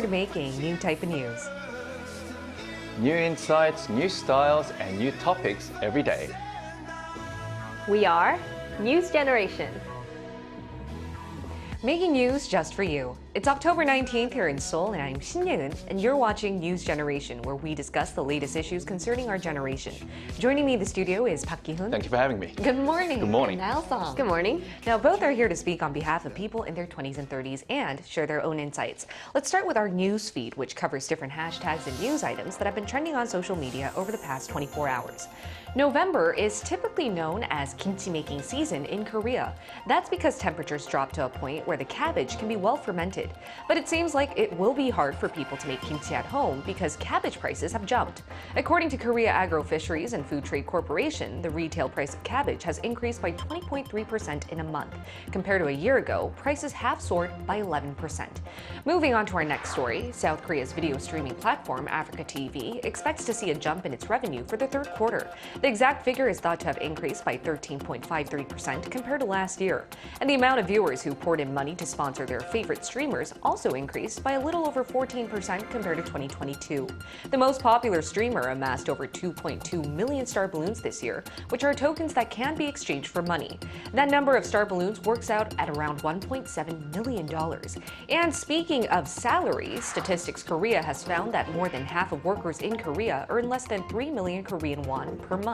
here to make a new type of news. New insights, new styles, and new topics every day. We are News Generation. Making news just for you. It's October 19th here in Seoul, and I'm Shin Yeun, and you're watching News Generation, where we discuss the latest issues concerning our generation. Joining me in the studio is Park Ki-hoon. Thank you for having me. Good morning. Good morning. And Nail-song. Good morning. Now, both are here to speak on behalf of people in their 20s and 30s and share their own insights. Let's start with our news feed, which covers different hashtags and news items that have been trending on social media over the past 24 hours. November is typically known as kimchi making season in Korea. That's because temperatures drop to a point where the cabbage can be well fermented. But it seems like it will be hard for people to make kimchi at home because cabbage prices have jumped. According to Korea Agro Fisheries and Food Trade Corporation, the retail price of cabbage has increased by 20.3% in a month. Compared to a year ago, prices have soared by 11%. Moving on to our next story, South Korea's video streaming platform, Africa TV, expects to see a jump in its revenue for the third quarter. The exact figure is thought to have increased by 13.53% compared to last year. And the amount of viewers who poured in money to sponsor their favorite streamers also increased by a little over 14% compared to 2022. The most popular streamer amassed over 2.2 million star balloons this year, which are tokens that can be exchanged for money. That number of star balloons works out at around $1.7 million. And speaking of salaries, Statistics Korea has found that more than half of workers in Korea earn less than 3 million Korean won per month.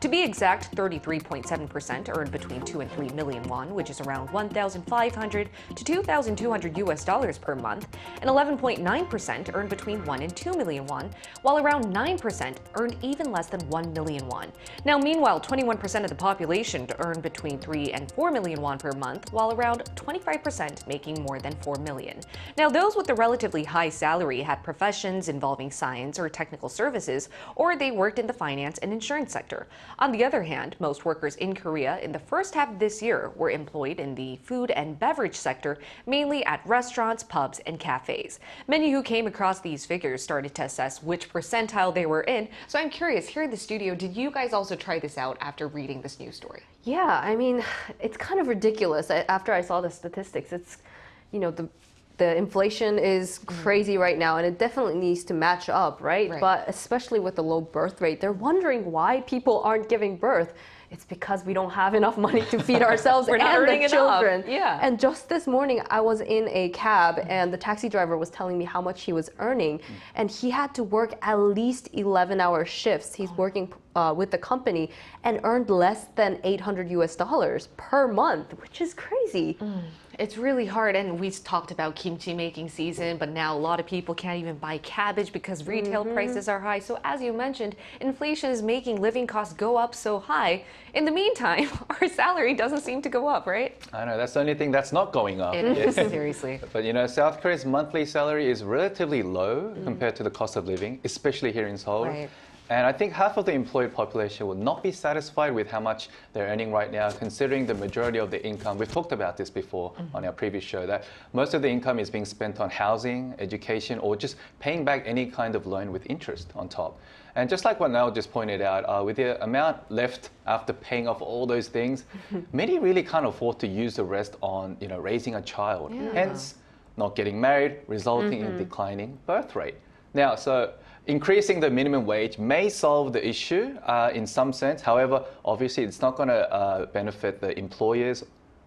To be exact, 33.7% earn between 2 and 3 million won, which is around 1,500 to 2,200 US dollars per month, and 11.9% earn between 1 and 2 million won, while around 9% earned even less than 1 million won. Now, meanwhile, 21% of the population earn between 3 and 4 million won per month, while around 25% making more than 4 million. Now, those with the relatively high salary had professions involving science or technical services, or they worked in the finance and insurance sector. On the other hand, most workers in Korea in the first half of this year were employed in the food and beverage sector, mainly at restaurants, pubs, and cafes. Many who came across these figures started to assess which percentile they were in. So I'm curious, here in the studio, did you guys also try this out after reading this news story? Yeah, I mean, it's kind of ridiculous. After I saw the statistics, it's, the inflation is crazy right now, and it definitely needs to match up, right? But especially with the low birth rate, they're wondering why people aren't giving birth. It's because we don't have enough money to feed ourselves and the children. Yeah. And just this morning, I was in a cab, and the taxi driver was telling me how much he was earning, and he had to work at least 11-hour shifts. He's working with the company and earned less than 800 US dollars per month, which is crazy. It's really hard, and we talked about kimchi making season, but now a lot of people can't even buy cabbage because retail prices are high. So as you mentioned, inflation is making living costs go up so high. In the meantime, our salary doesn't seem to go up, right? I know, that's the only thing that's not going up. It is, seriously. But South Korea's monthly salary is relatively low compared to the cost of living, especially here in Seoul. Right. And I think half of the employed population will not be satisfied with how much they're earning right now, considering the majority of the income. We've talked about this before on our previous show, that most of the income is being spent on housing, education, or just paying back any kind of loan with interest on top. And just like what Nell just pointed out, with the amount left after paying off all those things, many really can't afford to use the rest on raising a child. Hence, not getting married, resulting in declining birth rate. Now, so increasing the minimum wage may solve the issue in some sense. However, obviously, it's not going to benefit the employers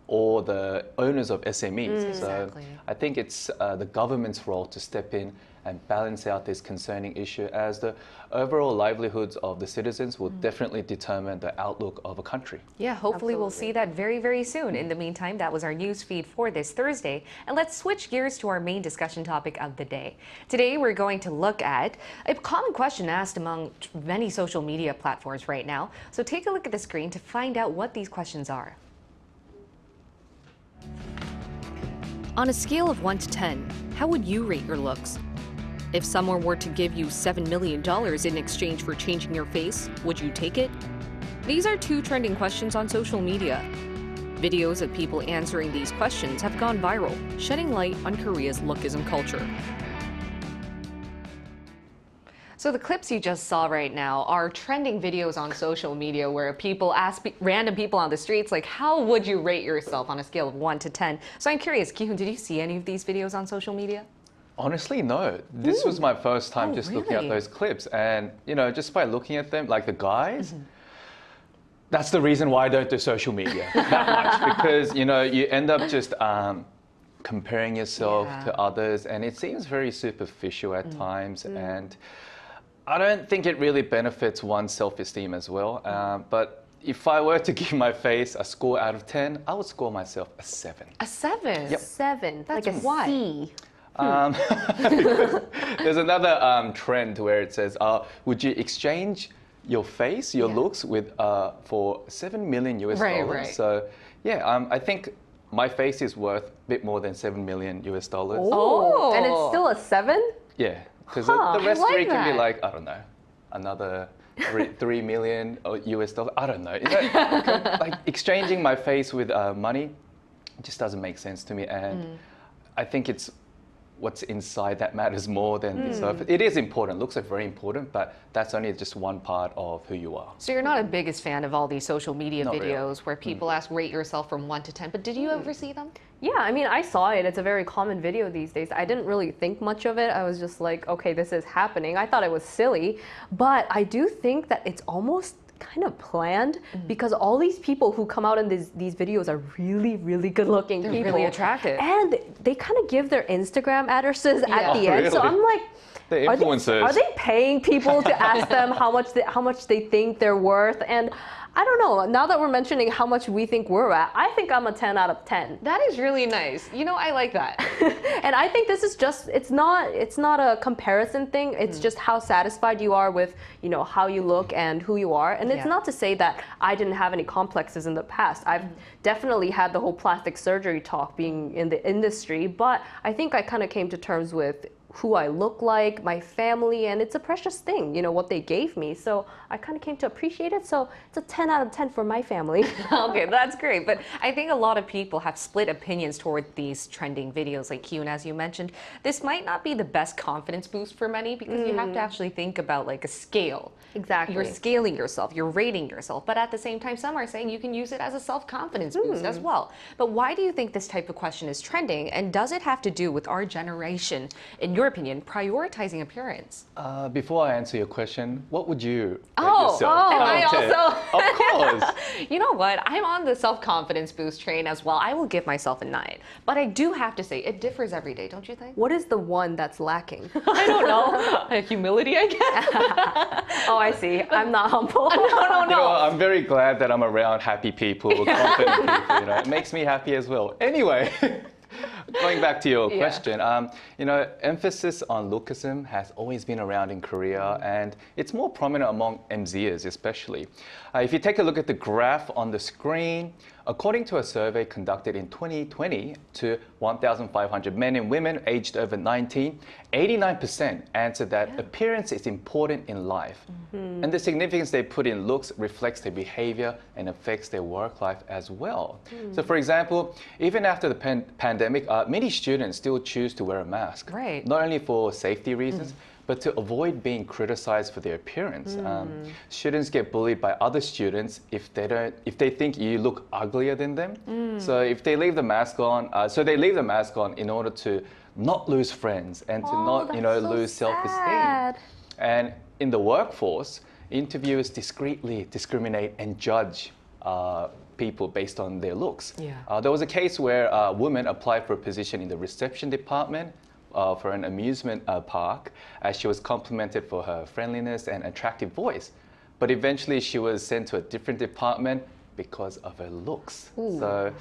or the owners of SMEs. So I think it's the government's role to step in and balance out this concerning issue, as the overall livelihoods of the citizens will definitely determine the outlook of a country. Yeah, hopefully we'll see that very, very soon. In the meantime, that was our news feed for this Thursday. And let's switch gears to our main discussion topic of the day. Today, we're going to look at a common question asked among many social media platforms right now. So take a look at the screen to find out what these questions are. On a scale of 1 to 10, how would you rate your looks? If someone were to give you $7 million in exchange for changing your face, would you take it? These are two trending questions on social media. Videos of people answering these questions have gone viral, shedding light on Korea's lookism culture. So the clips you just saw right now are trending videos on social media where people ask random people on the streets, like, how would you rate yourself on a scale of 1 to 10? So I'm curious, Ki-hoon, did you see any of these videos on social media? Honestly, no. This was my first time just looking at really? those clips. And, just by looking at them, like the guys, that's the reason why I don't do social media that much. Because, you end up just comparing yourself to others. And it seems very superficial at times. And I don't think it really benefits one's self-esteem as well. But if I were to give my face a score out of 10, I would score myself a 7. A 7? Yep. 7, That's like a why? C. There's another trend where it says, would you exchange your face, your looks, with for $7 million US dollars? Right. So, I think my face is worth a bit more than $7 million US dollars. Oh. And it's still a 7? Yeah, because Huh, the rest I like three can be that. like, I don't know, another 3 million US dollars. I don't know. Like exchanging my face with money just doesn't make sense to me. And I think it's what's inside that matters more than the surface. It is important. Looks are very important, but that's only just one part of who you are. So you're not a biggest fan of all these social media Not videos really. where people ask rate yourself from 1 to 10, but did you ever see them? Yeah, I mean, I saw it. It's a very common video these days. I didn't really think much of it. I was just like, okay, this is happening. I thought it was silly, but I do think that it's almost kind of planned because all these people who come out in these videos are really, really good looking They're people. really attractive. And they kind of give their Instagram addresses at the Oh, end. So really? I'm like, They're are influencers. are they paying people to ask them how much they think they're worth? And I don't know. Now that we're mentioning how much we think we're at, I think I'm a 10 out of 10. That is really nice. I like that. And I think this is just it's not a comparison thing. It's just how satisfied you are with, how you look and who you are. And it's not to say that I didn't have any complexes in the past. I've definitely had the whole plastic surgery talk being in the industry, but I think I kind of came to terms with who I look like, my family, and it's a precious thing, what they gave me. So I kind of came to appreciate it. So it's a 10 out of 10 for my family. Okay, that's great. But I think a lot of people have split opinions toward these trending videos like Q. And as you mentioned, this might not be the best confidence boost for many because you have to actually think about like a scale. Exactly. You're scaling yourself, you're rating yourself. But at the same time, some are saying you can use it as a self-confidence boost as well. But why do you think this type of question is trending? And does it have to do with our generation, in your opinion, prioritizing appearance? Before I answer your question, what would you rate Oh, yourself? am out I of 10? also? Of course. You know what? I'm on the self-confidence boost train as well. I will give myself a 9. But I do have to say, it differs every day, don't you think? What is the one that's lacking? I don't know. Humility, I guess. Oh, I see. I'm not humble. No. I'm very glad that I'm around happy people, confident people. It makes me happy as well. Anyway, going back to your question, emphasis on Lookism has always been around in Korea, and it's more prominent among MZers especially. If you take a look at the graph on the screen, according to a survey conducted in 2020 to 1,500 men and women aged over 19, 89% answered that appearance is important in life. And the significance they put in looks reflects their behavior and affects their work life as well. So for example, even after the pandemic, many students still choose to wear a mask. Right. Not only for safety reasons, but to avoid being criticized for their appearance. Students get bullied by other students if they think you look uglier than them. So if they leave the mask on, they leave the mask on in order to not lose friends and to not lose self-esteem. And in the workforce, interviewers discreetly discriminate and judge people based on their looks. There was a case where a woman applied for a position in the reception department for an amusement park, as she was complimented for her friendliness and attractive voice. But eventually she was sent to a different department because of her looks. So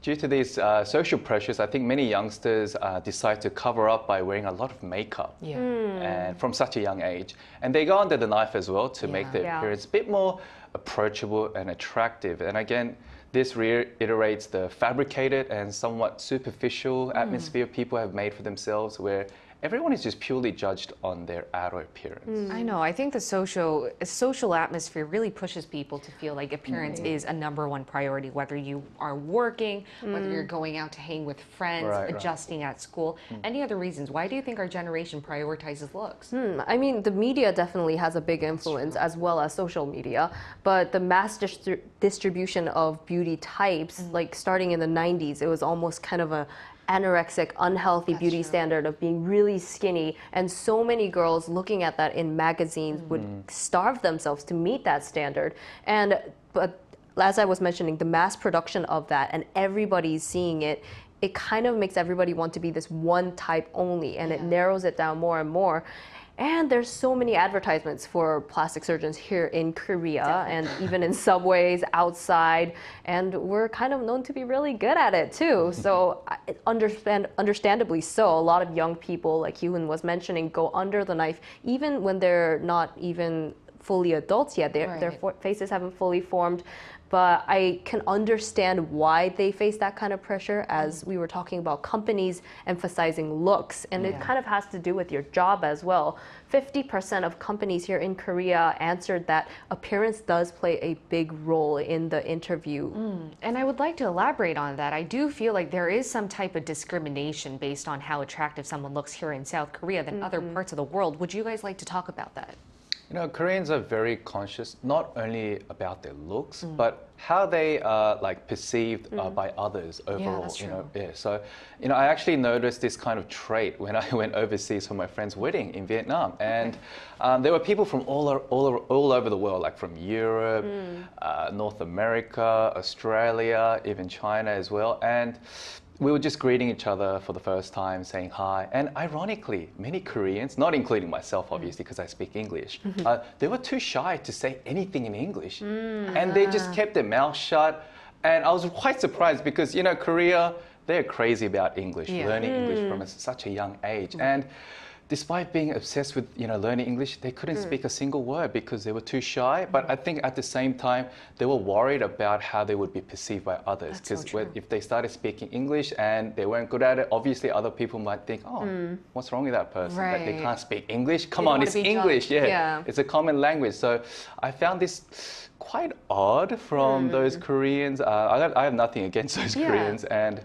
due to these social pressures, I think many youngsters decide to cover up by wearing a lot of makeup and from such a young age. And they go under the knife as well to make their appearance a bit more approachable and attractive. And again, this reiterates the fabricated and somewhat superficial atmosphere people have made for themselves, where everyone is just purely judged on their outer appearance. I know. I think the social atmosphere really pushes people to feel like appearance is a #1 priority, whether you are working, whether you're going out to hang with friends, adjusting at school. Any other reasons? Why do you think our generation prioritizes looks? I mean, the media definitely has a big influence as well as social media, but the mass distribution of beauty types, like starting in the 90s, it was almost kind of a anorexic, unhealthy beauty true. standard of being really skinny. And so many girls looking at that in magazines would starve themselves to meet that standard. But as I was mentioning, the mass production of that and everybody's seeing it, it kind of makes everybody want to be this one type only, and it narrows it down more and more. And there's so many advertisements for plastic surgeons here in Korea and even in subways, outside, and we're kind of known to be really good at it too. So understandably so, a lot of young people, like Hyun was mentioning, go under the knife even when they're not even fully adults yet. Their faces haven't fully formed. But I can understand why they face that kind of pressure, as we were talking about companies emphasizing looks, and it kind of has to do with your job as well. 50% of companies here in Korea answered that appearance does play a big role in the interview. And I would like to elaborate on that. I do feel like there is some type of discrimination based on how attractive someone looks here in South Korea than other parts of the world. Would you guys like to talk about that? You know, Koreans are very conscious, not only about their looks, but how they are like perceived by others overall. that's you know, true. yeah. So, you know, I actually noticed this kind of trait when I went overseas for my friend's wedding in Vietnam, and there were people from all over the world, like from Europe, North America, Australia, even China as well, and we were just greeting each other for the first time, saying hi. And ironically, many Koreans, not including myself, obviously, because I speak English, they were too shy to say anything in English. And they just kept their mouth shut. And I was quite surprised because, you know, Korea, they're crazy about English, learning English from such a young age. And despite being obsessed with, you know, learning English, they couldn't speak a single word because they were too shy. But I think at the same time, they were worried about how they would be perceived by others. Because if they started speaking English and they weren't good at it, obviously other people might think, oh, what's wrong with that person? That they can't speak English? Come on, it's English. Yeah, it's a common language. So I found this quite odd from those Koreans. I have nothing against those Koreans. And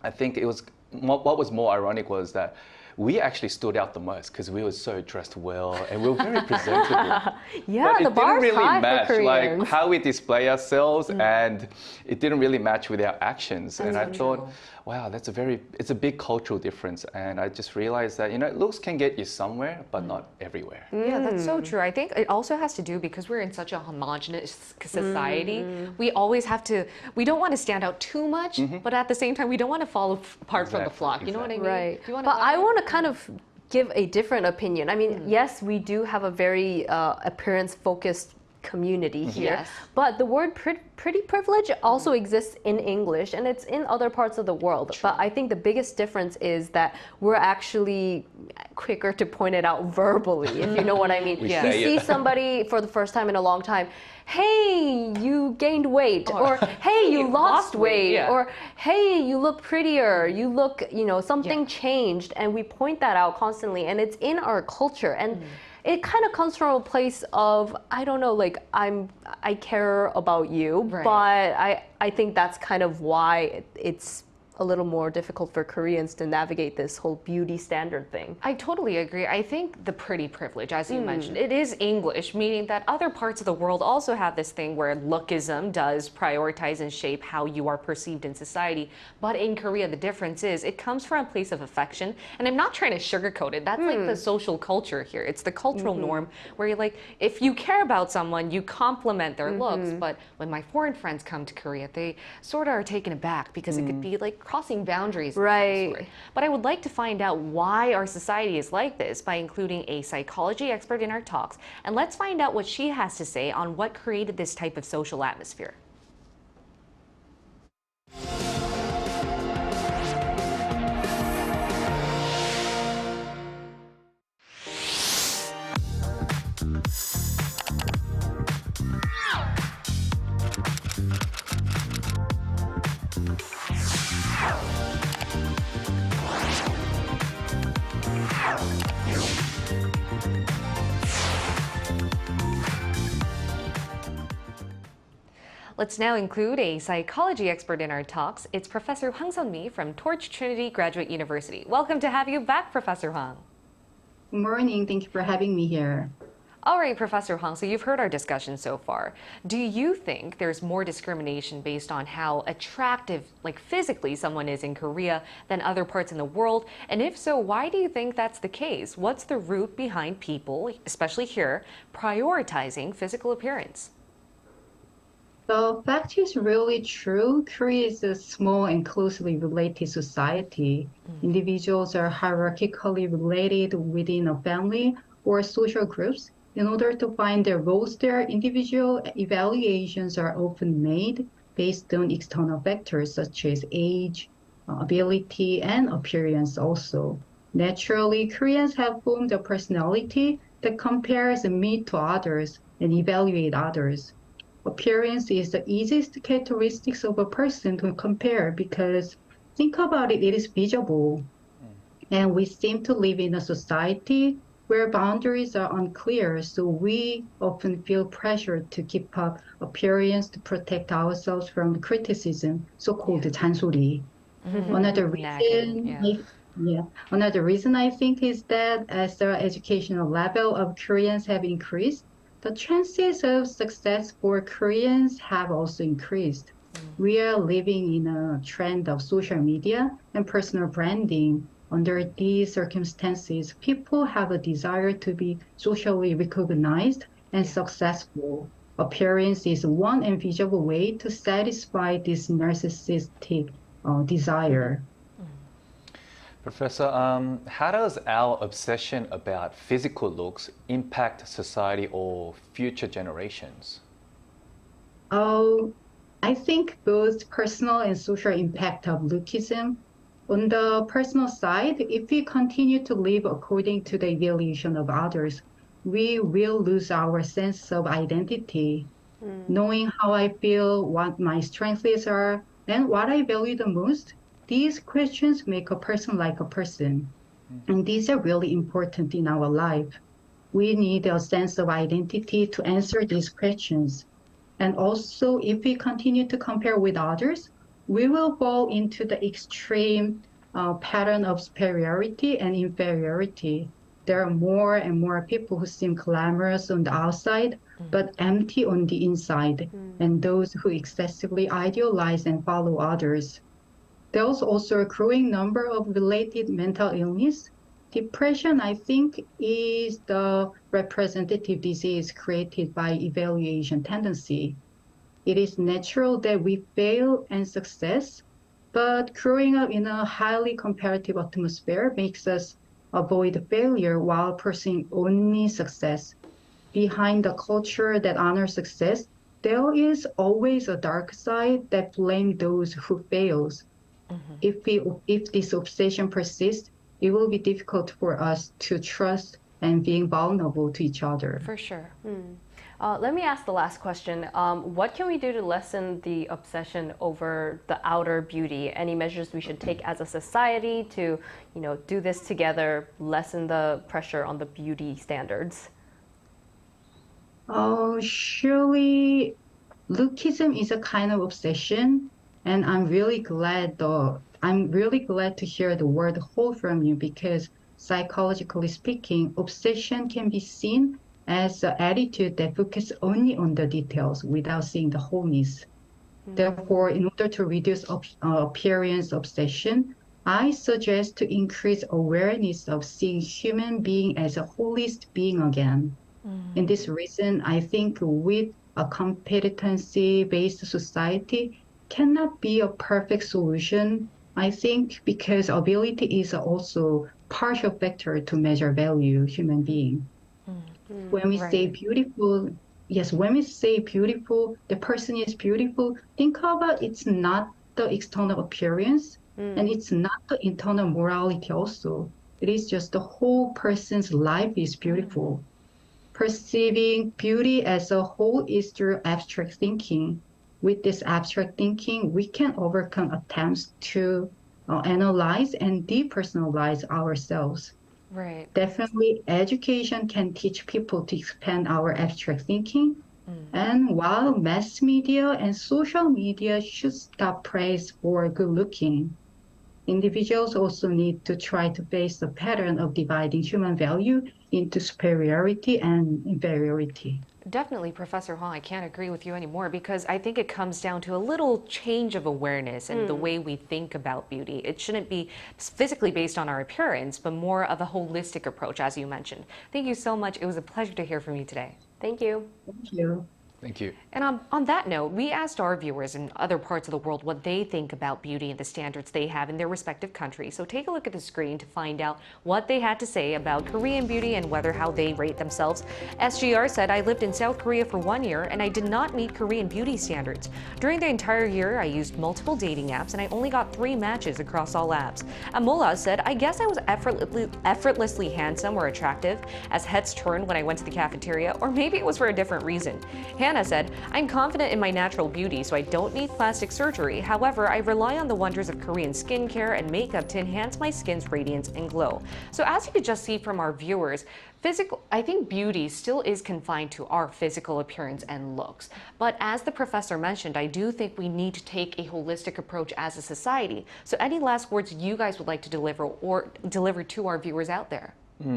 I think it was, what was more ironic was that we actually stood out the most because we were so dressed well and we were very presentable. Yeah, but the bar is high match for Koreans. like how we display ourselves, and it didn't really match with our actions. And I thought, wow, it's a big cultural difference. And I just realized that, you know, looks can get you somewhere, but not everywhere. Yeah, that's so true. I think it also has to do because we're in such a homogenous society. We always have to, we don't want to stand out too much, but at the same time, we don't want to fall apart from the flock. You know what I mean? Right. Do you want But I want to kind of give a different opinion. I mean, yes, we do have a very appearance-focused community here, Yes. but the word pretty privilege also exists in English, and it's in other parts of the world. But I think the biggest difference is that we're actually quicker to point it out verbally, if you know what I mean. We You say see it. somebody for the first time in a long time, hey, you gained weight, or hey, you lost weight, yeah. or hey, you look prettier, you look, you know, something changed, and we point that out constantly, and it's in our culture. And it kind of comes from a place of, I don't know, like I care about you, Right. but I think that's kind of why it's a little more difficult for Koreans to navigate this whole beauty standard thing. I totally agree. I think the pretty privilege, as you mentioned, it is English, meaning that other parts of the world also have this thing where lookism does prioritize and shape how you are perceived in society. But in Korea, the difference is it comes from a place of affection. And I'm not trying to sugarcoat it. That's like the social culture here. It's the cultural norm where you're like, if you care about someone, you compliment their looks. But when my foreign friends come to Korea, they sort of are taken aback because it could be like crossing boundaries. Right. But I would like to find out why our society is like this by including a psychology expert in our talks. And let's find out what she has to say on what created this type of social atmosphere. Let's now include a psychology expert in our talks. It's Professor Hwang Sun-mi from Torch Trinity Graduate University. Welcome to have you back, Professor Hwang. Good morning. Thank you for having me here. All right, Professor Hong, so you've heard our discussion so far. Do you think there's more discrimination based on how attractive, like physically, someone is in Korea than other parts in the world? And if so, why do you think that's the case? What's the root behind people, especially here, prioritizing physical appearance? The fact is really true. Korea is a small and closely related society. Individuals are hierarchically related within a family or social groups. In order to find their roles there, individual evaluations are often made based on external factors such as age, ability, and appearance also. Naturally, Koreans have formed a personality that compares me to others and evaluate others. Appearance is the easiest characteristics of a person to compare because think about it, it is visible. And we seem to live in a society where boundaries are unclear, so we often feel pressured to keep up appearance to protect ourselves from criticism, so-called 잔소리. Another reason I think is that as the educational level of Koreans have increased, the chances of success for Koreans have also increased. We are living in a trend of social media and personal branding. Under these circumstances, people have a desire to be socially recognized and successful. Appearance is one invisible way to satisfy this narcissistic desire. Professor, how does our obsession about physical looks impact society or future generations? I think both personal and social impact of Lookism. On the personal side, if we continue to live according to the evaluation of others, we will lose our sense of identity. Knowing how I feel, what my strengths are, and what I value the most, these questions make a person like a person. And these are really important in our life. We need a sense of identity to answer these questions. And also, if we continue to compare with others, we will fall into the extreme pattern of superiority and inferiority. There are more and more people who seem glamorous on the outside, but empty on the inside, and those who excessively idealize and follow others. There's also a growing number of related mental illness. Depression, I think, is the representative disease created by evaluation tendency. It is natural that we fail and success, but growing up in a highly comparative atmosphere makes us avoid failure while pursuing only success. Behind the culture that honors success, there is always a dark side that blames those who fails. If this obsession persists, it will be difficult for us to trust and being vulnerable to each other. For sure. Let me ask the last question. What can we do to lessen the obsession over the outer beauty? Any measures we should take as a society to, do this together, lessen the pressure on the beauty standards? Surely, Lookism is a kind of obsession, and I'm really glad to hear the word whole from you because psychologically speaking, obsession can be seen as an attitude that focuses only on the details without seeing the wholeness. Therefore, in order to reduce appearance obsession, I suggest to increase awareness of seeing human being as a holistic being again. In this reason, I think with a competency-based society cannot be a perfect solution. I think because ability is also partial factor to measure value human being. When we say beautiful, when we say beautiful, the person is beautiful, think about it's not the external appearance and it's not the internal morality also. It is just the whole person's life is beautiful. Perceiving beauty as a whole is through abstract thinking. With this abstract thinking, we can overcome attempts to analyze and depersonalize ourselves. Right. Definitely, education can teach people to expand our abstract thinking. And while mass media and social media should stop praise for good looking, individuals also need to try to face the pattern of dividing human value into superiority and inferiority. Definitely, Professor Hong, I can't agree with you anymore because I think it comes down to a little change of awareness in the way we think about beauty. It shouldn't be physically based on our appearance, but more of a holistic approach, as you mentioned. Thank you so much. It was a pleasure to hear from you today. Thank you. Thank you. Thank you. And on that note, we asked our viewers in other parts of the world what they think about beauty and the standards they have in their respective countries. So take a look at the screen to find out what they had to say about Korean beauty and whether how they rate themselves. SGR said, I lived in South Korea for 1 year and I did not meet Korean beauty standards. During the entire year, I used multiple dating apps and I only got 3 matches across all apps. Amola said, I guess I was effortlessly handsome or attractive as heads turned when I went to the cafeteria, or maybe it was for a different reason. Hannah said, I'm confident in my natural beauty, so I don't need plastic surgery. However, I rely on the wonders of Korean skincare and makeup to enhance my skin's radiance and glow. So as you could just see from our viewers, I think beauty still is confined to our physical appearance and looks. But as the professor mentioned, I do think we need to take a holistic approach as a society. So any last words you guys would like to deliver to our viewers out there?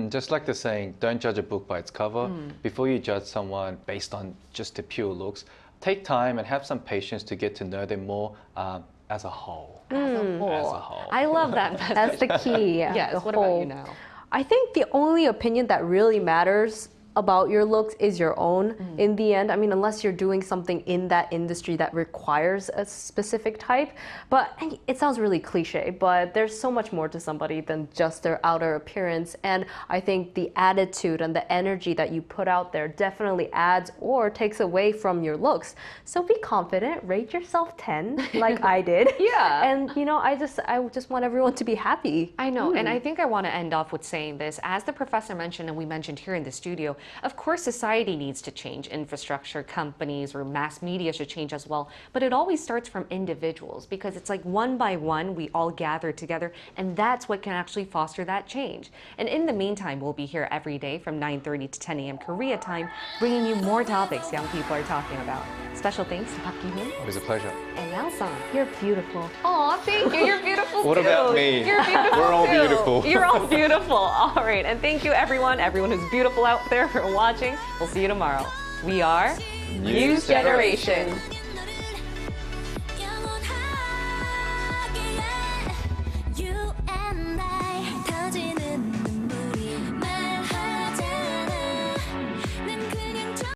Just like the saying, don't judge a book by its cover. Before you judge someone based on just the pure looks, take time and have some patience to get to know them more as a whole. As a whole. As a whole. I love that message. That's the key. Yes, the what whole. about you now? I think the only opinion that really matters about your looks is your own in the end. I mean, unless you're doing something in that industry that requires a specific type. But it sounds really cliche, but there's so much more to somebody than just their outer appearance. And I think the attitude and the energy that you put out there definitely adds or takes away from your looks. So be confident, rate yourself 10 like I did. Yeah. And you know, I just want everyone to be happy. I know, and I think I want to end off with saying this. As the professor mentioned, and we mentioned here in the studio, of course society needs to change. Infrastructure, companies, or mass media should change as well. But it always starts from individuals because it's like one by one, we all gather together, and that's what can actually foster that change. And in the meantime, we'll be here every day from 9:30 to 10 a.m. Korea time, bringing you more topics young people are talking about. Special thanks to Park Ki-hoon It was a pleasure. and Yao-sung. You're beautiful. Aw, thank you. You're beautiful What too. about me? You're beautiful We're all too. beautiful. You're all beautiful. All right, and thank you everyone who's beautiful out there for watching. We'll see you tomorrow. We are News Generation.